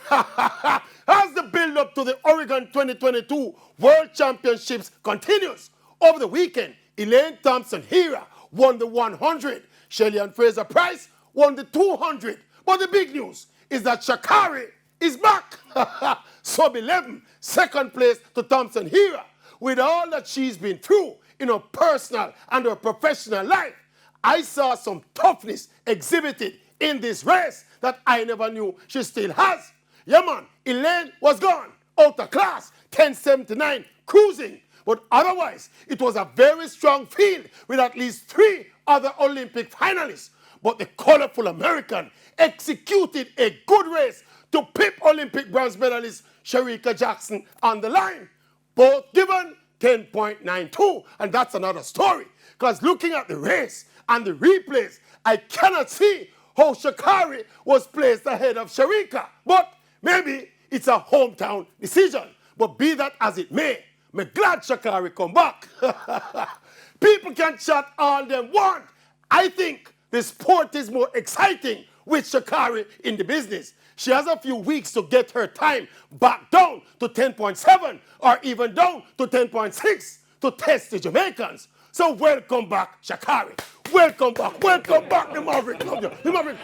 As the build-up to the Oregon 2022 World Championships continues, over the weekend, Elaine Thompson-Hera won the 100. Shelly and Fraser Price won the 200. But the big news is that Shacarri is back. Sub 11, second place to Thompson-Hera. With all that she's been through in her personal and her professional life, I saw some toughness exhibited in this race that I never knew she still has. Yeah, man, Elaine was gone, out of class, 10:79, cruising. But otherwise, it was a very strong field with at least 3 other Olympic finalists. But the colorful American executed a good race to pip Olympic bronze medalist Shacarri Jackson on the line. Both given 10.92, and that's another story. Because looking at the race and the replays, I cannot see how Shacarri was placed ahead of Shacarri. But maybe it's a hometown decision. But be that as it may, I'm glad Shacarri come back. People can chat all they want. I think the sport is more exciting with Shacarri in the business. She has a few weeks to get her time back down to 10.7 or even down to 10.6 to test the Jamaicans. So welcome back, Shacarri. Welcome back, the Maverick. The Maverick.